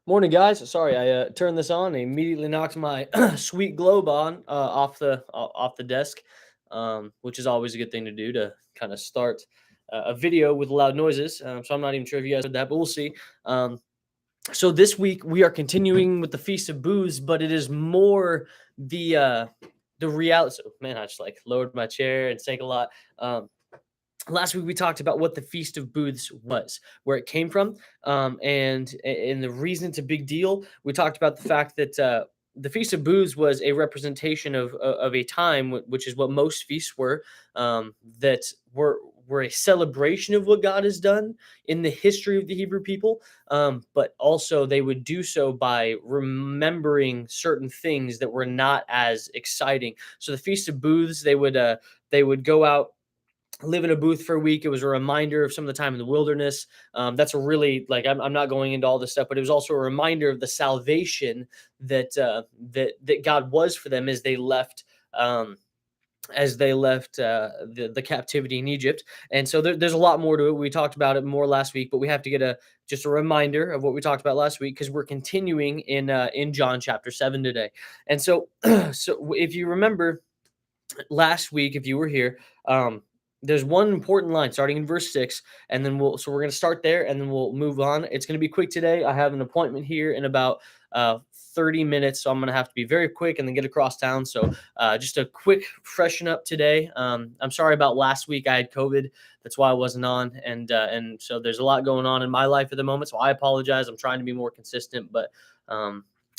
Morning, guys. Sorry, I turned this on and immediately knocked my sweet globe on off the desk, which is always a good thing to do to kind of start a video with loud noises. So I'm not even sure if you guys heard that, but we'll see. Um, so this week we are continuing with the Feast of Booths, but it is more the reality. So, man, I just like lowered my chair and sank a lot. Last week we talked about what the Feast of Booths was, where it came from, and the reason it's a big deal. We talked about the fact that the Feast of Booths was a representation of a time, which is what most feasts were, that were a celebration of what God has done in the history of the Hebrew people, but also they would do so by remembering certain things that were not as exciting. So the Feast of Booths, they would go out, live in a booth for a week. It was a reminder of some of the time in the wilderness. That's a really like I'm not going into all this stuff, but it was also a reminder of the salvation that God was for them as they left. The captivity in Egypt, and so there's a lot more to it. We talked about it more last week, but we have to get a just a reminder of what we talked about last week because we're continuing in John chapter 7 today. And so, so if you remember last week, if you were here, there's one important line starting in verse 6, and then we're going to start there and then we'll move on. It's going to be quick today. I have an appointment here in about 30 minutes, so I'm going to have to be very quick and then get across town. So just a quick freshen up today. I'm sorry about last week. I had COVID. That's why I wasn't on, and so there's a lot going on in my life at the moment. So I apologize. I'm trying to be more consistent, but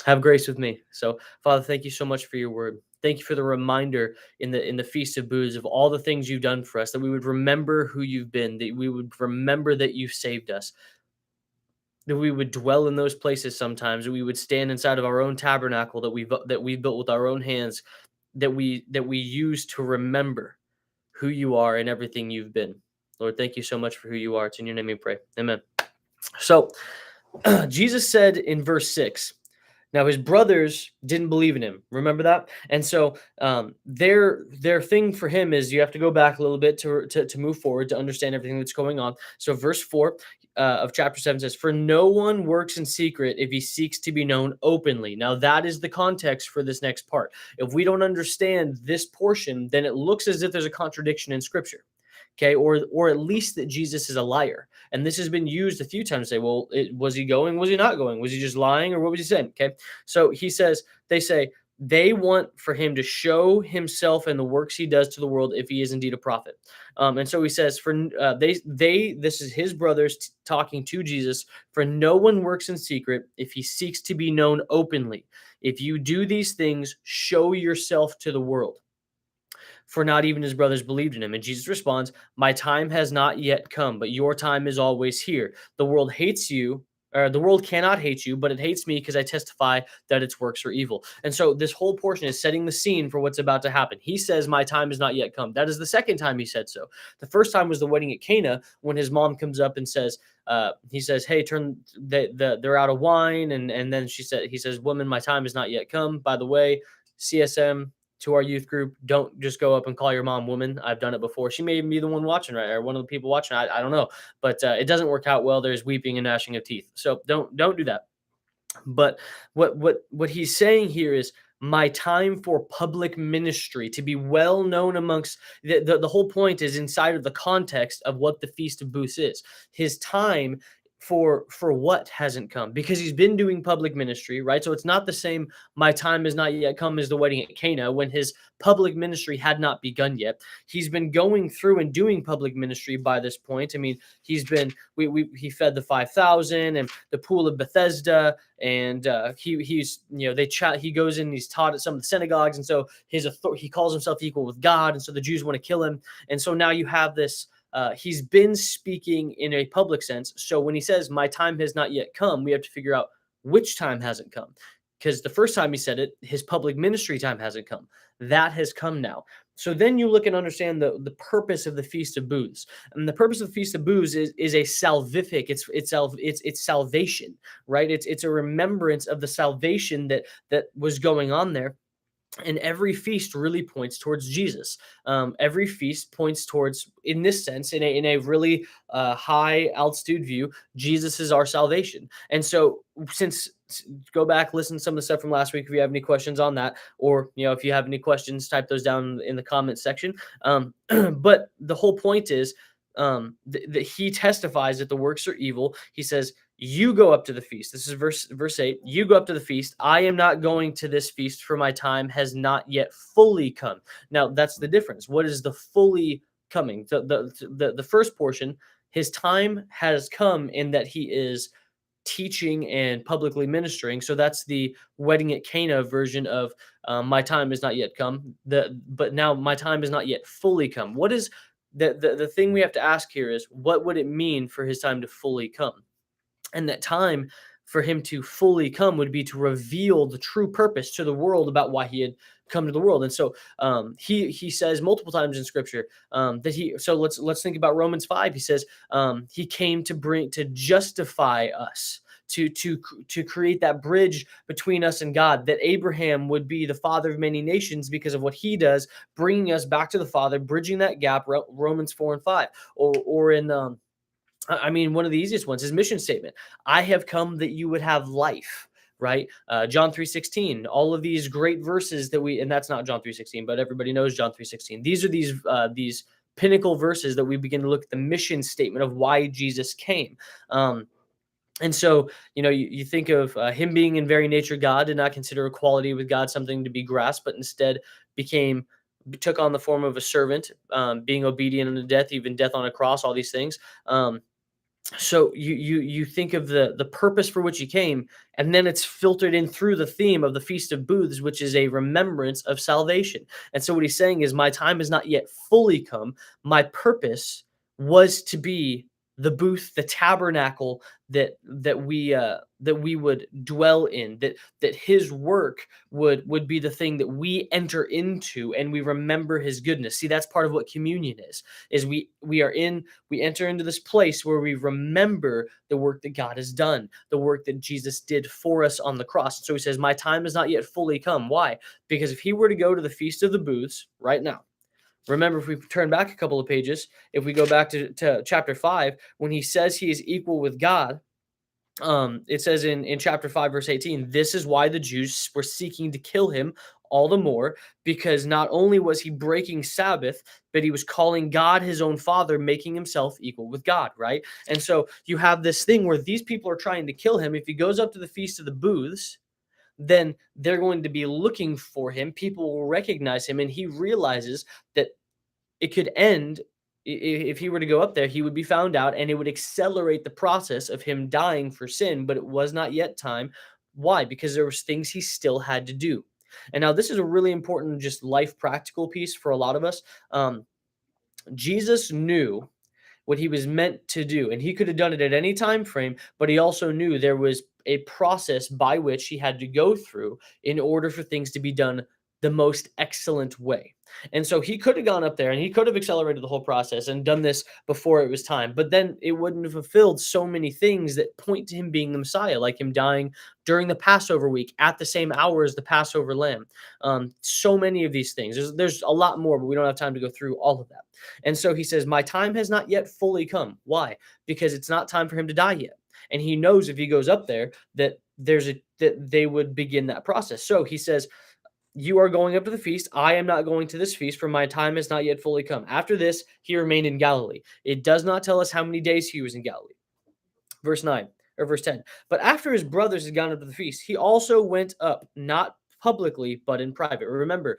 have grace with me. So Father, thank you so much for your word. Thank you for the reminder in the Feast of Booths of all the things you've done for us, that we would remember who you've been, that we would remember that you've saved us, that we would dwell in those places sometimes, that we would stand inside of our own tabernacle that we built with our own hands, that we use to remember who you are and everything you've been. Lord, thank you so much for who you are. It's in your name we pray. Amen. So Jesus said in verse 6, now his brothers didn't believe in him. Remember that? And so their thing for him is you have to go back a little bit to move forward to understand everything that's going on. So verse 4 of chapter 7 says, "For no one works in secret if he seeks to be known openly." Now that is the context for this next part. If we don't understand this portion, then it looks as if there's a contradiction in Scripture. Okay, or at least that Jesus is a liar. And this has been used a few times to say, well, was he going? Was he not going? Was he just lying? Or what was he saying? Okay, so he says, they say, they want for him to show himself and the works he does to the world if he is indeed a prophet. And so he says, this is his brothers talking to Jesus. For no one works in secret if he seeks to be known openly. If you do these things, show yourself to the world. For not even his brothers believed in him. And Jesus responds, my time has not yet come, but your time is always here. The world hates you, or the world cannot hate you, but it hates me because I testify that its works are evil. And so this whole portion is setting the scene for what's about to happen. He says, my time has not yet come. That is the second time he said so. The first time was the wedding at Cana, when his mom comes up and says, he says, hey, they're out of wine. And then he says, woman, my time has not yet come. By the way, CSM, to our youth group, don't just go up and call your mom woman. I've done it before. She may even be the one watching, right? Or one of the people watching. I don't know. But it doesn't work out well. There's weeping and gnashing of teeth. So don't do that. But what he's saying here is my time for public ministry, to be well known amongst the whole point is inside of the context of what the Feast of Booths is. His time for what hasn't come, because he's been doing public ministry, right? So it's not the same my time has not yet come as the wedding at Cana, when his public ministry had not begun yet. He's been going through and doing public ministry by this point. I mean, he's been he fed the 5,000 and the pool of Bethesda, and he's he goes in and he's taught at some of the synagogues, and so he calls himself equal with God, and so the Jews want to kill him. And so now you have this. He's been speaking in a public sense. So when he says, my time has not yet come, we have to figure out which time hasn't come. Because the first time he said it, his public ministry time hasn't come. That has come now. So then you look and understand the purpose of the Feast of Booths. And the purpose of the Feast of Booths is a salvific. It's salvation, right? It's a remembrance of the salvation that was going on there. And every feast really points towards Jesus. Every feast points towards, in this sense, in a really high altitude view, Jesus is our salvation. And so, go back, listen to some of the stuff from last week if you have any questions on that, or if you have any questions, type those down in the comments section. But the whole point is that he testifies that the works are evil. He says, you go up to the feast. This is verse 8. You go up to the feast. I am not going to this feast, for my time has not yet fully come. Now, that's the difference. What is the fully coming? The first portion, his time has come in that he is teaching and publicly ministering. So that's the wedding at Cana version of my time has not yet come. But now my time has not yet fully come. What is the thing we have to ask here is, what would it mean for his time to fully come? And that time for him to fully come would be to reveal the true purpose to the world about why he had come to the world. And so he says multiple times in scripture that he so let's think about Romans 5. He says he came to justify us, to create that bridge between us and God, that Abraham would be the father of many nations because of what he does, bringing us back to the Father, bridging that gap. Romans 4 and 5, or in I mean, one of the easiest ones is mission statement. I have come that you would have life, right? John 3:16. All of these great verses that and that's not John 3:16, but everybody knows John 3:16. These are these pinnacle verses that we begin to look at the mission statement of why Jesus came. And so, you think of him being in very nature God, did not consider equality with God something to be grasped, but instead became took on the form of a servant, being obedient unto death, even death on a cross. All these things. So you think of the purpose for which he came, and then it's filtered in through the theme of the Feast of Booths, which is a remembrance of salvation. And so what he's saying is, my time has not yet fully come. My purpose was to be the booth, the tabernacle that we would dwell in, that his work would be the thing that we enter into, and we remember his goodness. See, that's part of what communion is we enter into this place where we remember the work that God has done, the work that Jesus did for us on the cross. So he says, my time has not yet fully come. Why? Because if he were to go to the Feast of the Booths right now, remember, if we turn back a couple of pages, if we go back to chapter 5, when he says he is equal with God, it says in chapter 5, verse 18, this is why the Jews were seeking to kill him all the more, because not only was he breaking Sabbath, but he was calling God his own father, making himself equal with God, right? And so you have this thing where these people are trying to kill him. If he goes up to the Feast of the Booths, then they're going to be looking for him. People will recognize him, and he realizes that it could end. If he were to go up there, he would be found out, and it would accelerate the process of him dying for sin, but it was not yet time. Why? Because there was things he still had to do. And now this is a really important, just life practical piece for a lot of us. Jesus knew what he was meant to do, and he could have done it at any time frame, but he also knew there was a process by which he had to go through in order for things to be done the most excellent way. And so he could have gone up there and he could have accelerated the whole process and done this before it was time, but then it wouldn't have fulfilled so many things that point to him being the Messiah, like him dying during the Passover week at the same hour as the Passover lamb. So many of these things. There's a lot more, but we don't have time to go through all of that. And so he says, my time has not yet fully come. Why? Because it's not time for him to die yet. And he knows if he goes up there that that they would begin that process. So he says, you are going up to the feast. I am not going to this feast, for my time has not yet fully come. After this, he remained in Galilee. It does not tell us how many days he was in Galilee. Verse 9 or verse 10. But after his brothers had gone up to the feast, he also went up, not publicly, but in private. Remember,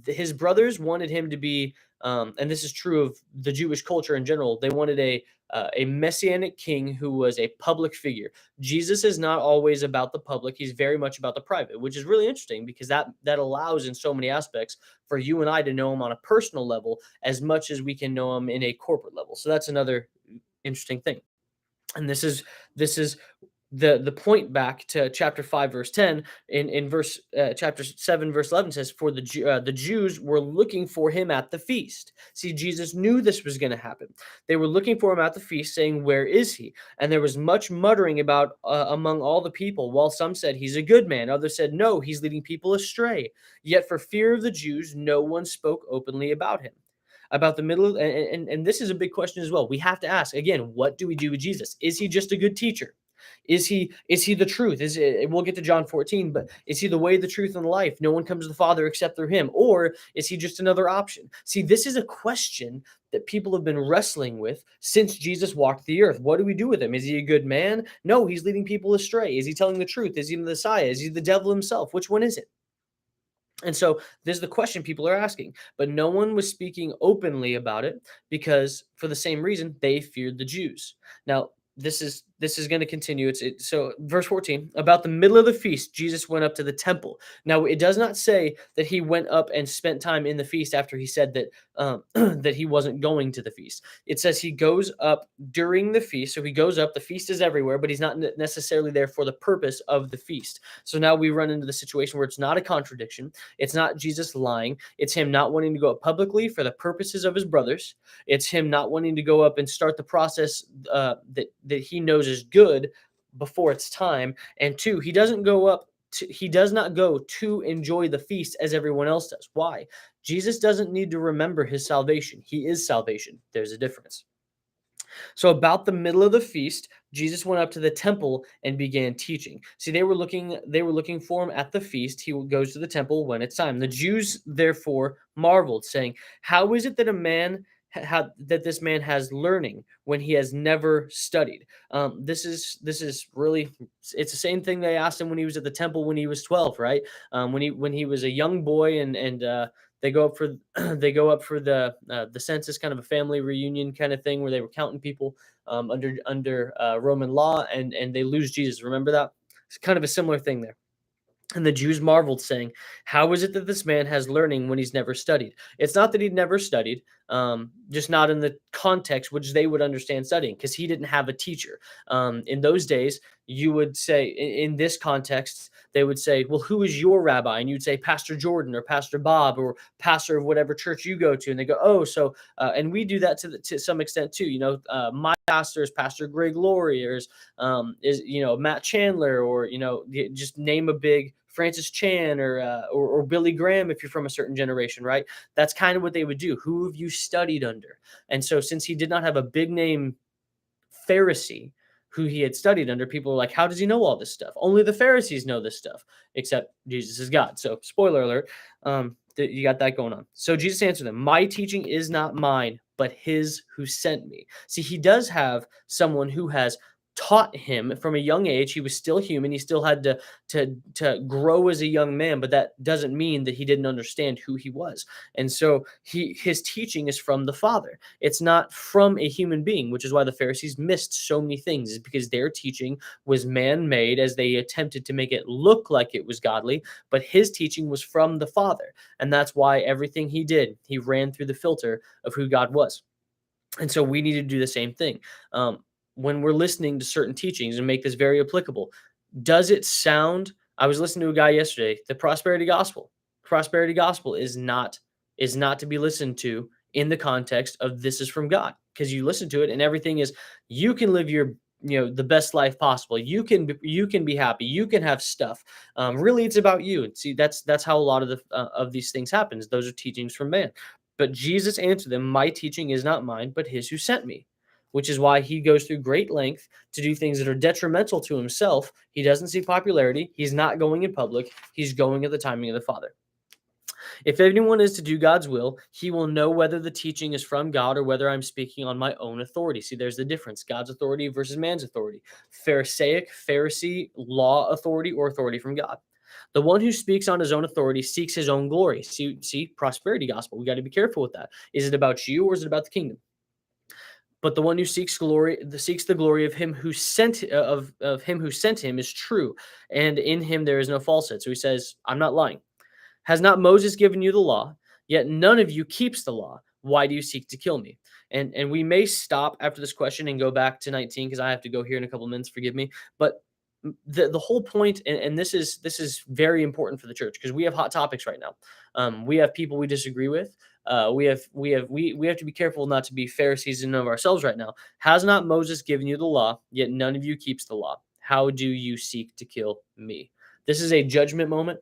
his brothers wanted him to be, and this is true of the Jewish culture in general. They wanted a messianic king who was a public figure. Jesus is not always about the public; he's very much about the private, which is really interesting because that allows, in so many aspects, for you and I to know him on a personal level as much as we can know him in a corporate level. So that's another interesting thing. And this is The point back to chapter 5 verse 10 in verse chapter 7 verse 11 says, for the Jews were looking for him at the feast. See, Jesus knew this was going to happen. They were looking for him at the feast, saying, where is he? And there was much muttering about among all the people, while some said, he's a good man, others said, no, he's leading people astray. Yet for fear of the Jews no one spoke openly about him. About the middle, and this is a big question as well. We have to ask again, what do we do with Jesus? Is he just a good teacher? Is he the truth? We'll get to John 14, but is he the way, the truth, and the life? No one comes to the Father except through him. Or is he just another option? See, this is a question that people have been wrestling with since Jesus walked the earth. What do we do with him? Is he a good man? No, he's leading people astray. Is he telling the truth? Is he the Messiah? Is he the devil himself? Which one is it? And so this is the question people are asking, but no one was speaking openly about it because for the same reason they feared the Jews. Now, this is going to continue. So verse 14, about the middle of the feast, Jesus went up to the temple. Now, it does not say that he went up and spent time in the feast after he said that that he wasn't going to the feast. It says he goes up during the feast. So he goes up, the feast is everywhere, but he's not necessarily there for the purpose of the feast. So now we run into the situation where it's not a contradiction. It's not Jesus lying. It's him not wanting to go up publicly for the purposes of his brothers. It's him not wanting to go up and start the process that he knows is good before it's time. And two, he doesn't go up. He does not go to enjoy the feast as everyone else does. Why? Jesus doesn't need to remember his salvation. He is salvation. There's a difference. So about the middle of the feast, Jesus went up to the temple and began teaching. See, they were looking for him at the feast. He goes to the temple when it's time. The Jews therefore marveled, saying, how is it that this man has learning when he has never studied? This is really, it's the same thing they asked him when he was at the temple when he was 12, right? When he was a young boy, and they go up for the census, kind of a family reunion kind of thing where they were counting people under Roman law, and they lose Jesus. Remember that? It's kind of a similar thing there. And the Jews marveled, saying, how is it that this man has learning when he's never studied? It's not that he'd never studied, just not in the context which they would understand studying, because he didn't have a teacher. In those days, you would say, in this context, they would say, well, who is your rabbi? And you'd say, Pastor Jordan or Pastor Bob or pastor of whatever church you go to. And they go, oh, so, and we do that to some extent too. My pastor is Pastor Greg Laurie, or is Matt Chandler, or just name a big Francis Chan, or Billy Graham if you're from a certain generation, right? That's kind of what they would do. Who have you studied under? And so since he did not have a big name Pharisee who he had studied under, people were like, how does he know all this stuff? Only the Pharisees know this stuff, except Jesus is God. So spoiler alert, you got that going on. So Jesus answered them, my teaching is not mine, but his who sent me. See, he does have someone who has taught him from a young age. He was still human. He still had to grow as a young man, but that doesn't mean that he didn't understand who he was. And so his teaching is from the Father. It's not from a human being, which is why the Pharisees missed so many things, is because their teaching was man-made as they attempted to make it look like it was godly, but his teaching was from the Father. And that's why everything he did, he ran through the filter of who God was. And so we need to do the same thing. When we're listening to certain teachings, and make this very applicable, does it sound, I was listening to a guy yesterday, the prosperity gospel is not to be listened to in the context of this is from God, because you listen to it and everything is, you can live your the best life possible, you can be happy, you can have stuff, really it's about you. And see, that's how a lot of these things happens. Those are teachings from man. But Jesus answered them, my teaching is not mine, but his who sent me. Which is why he goes through great length to do things that are detrimental to himself. He doesn't see popularity. He's not going in public. He's going at the timing of the Father. If anyone is to do God's will, he will know whether the teaching is from God or whether I'm speaking on my own authority. See, there's the difference. God's authority versus man's authority. Pharisee, law authority, or authority from God. The one who speaks on his own authority seeks his own glory. See, prosperity gospel. We got to be careful with that. Is it about you or is it about the kingdom? But the one who seeks the glory of him who sent him who sent him is true, and in him there is no falsehood. So he says, I'm not lying. Has not Moses given you the law? Yet none of you keeps the law. Why do you seek to kill me? And we may stop after this question and go back to 19, because I have to go here in a couple minutes. Forgive me. But the whole point, and this is very important for the church because we have hot topics right now. We have people we disagree with. We have to be careful not to be Pharisees in and of ourselves right now. Has not Moses given you the law? Yet none of you keeps the law. How do you seek to kill me? This is a judgment moment.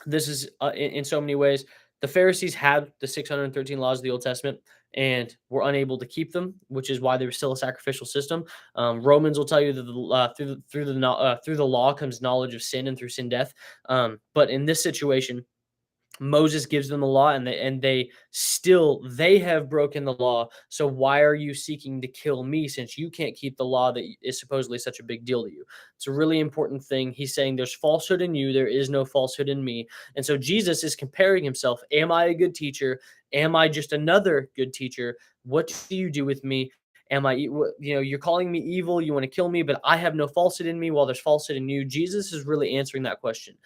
This is in so many ways. The Pharisees had the 613 laws of the Old Testament and were unable to keep them, which is why there was still a sacrificial system. Romans will tell you that through the law comes knowledge of sin, and through sin death. But in this situation, Moses gives them the law, and they have broken the law. So why are you seeking to kill me since you can't keep the law that is supposedly such a big deal to you? It's a really important thing. He's saying there's falsehood in you, there is no falsehood in me. And so Jesus is comparing himself. Am I a good teacher? Am I just another good teacher? What do you do with me? Am I, you're calling me evil, you want to kill me, but I have no falsehood in me while there's falsehood in you. Jesus is really answering that question.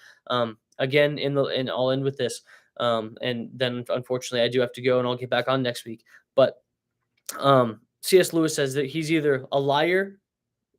Again, and I'll end with this. And then unfortunately I do have to go and I'll get back on next week. But C.S. Lewis says that he's either a liar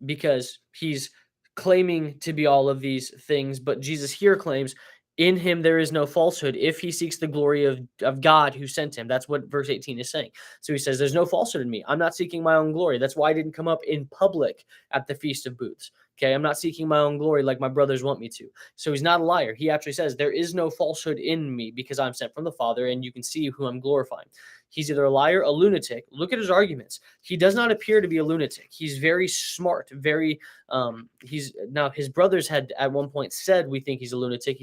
because he's claiming to be all of these things, but Jesus here claims in him there is no falsehood if he seeks the glory of God who sent him. That's what verse 18 is saying. So he says, there's no falsehood in me. I'm not seeking my own glory. That's why I didn't come up in public at the Feast of Booths. Okay, I'm not seeking my own glory like my brothers want me to. So he's not a liar. He actually says, there is no falsehood in me because I'm sent from the Father, and you can see who I'm glorifying. He's either a liar, a lunatic. Look at his arguments. He does not appear to be a lunatic. He's very smart, very he's now his brothers had at one point said we think he's a lunatic.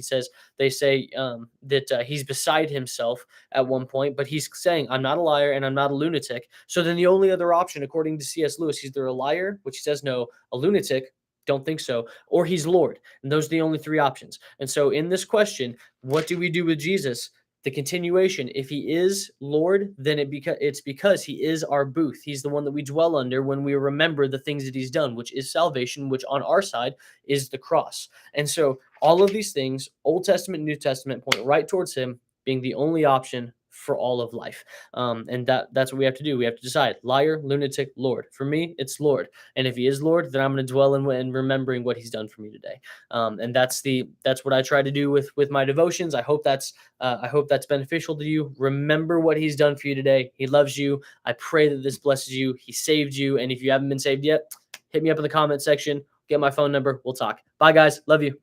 They say that he's beside himself at one point, but he's saying I'm not a liar and I'm not a lunatic. So then the only other option, according to C.S. Lewis, he's either a liar, which he says no, a lunatic, don't think so, or he's Lord. And those are the only three options. And so in this question, what do we do with Jesus? The continuation, if he is Lord, then it's because he is our booth. He's the one that we dwell under when we remember the things that he's done, which is salvation, which on our side is the cross. And so all of these things, Old Testament, New Testament, point right towards him being the only option for all of life. And that's what we have to do. We have to decide liar, lunatic, Lord. For me, it's Lord. And if he is Lord, then I'm going to dwell in remembering what he's done for me today. And that's what I try to do with my devotions. I hope that's beneficial to you. Remember what he's done for you today. He loves you. I pray that this blesses you. He saved you. And if you haven't been saved yet, hit me up in the comment section. Get my phone number. We'll talk. Bye, guys. Love you.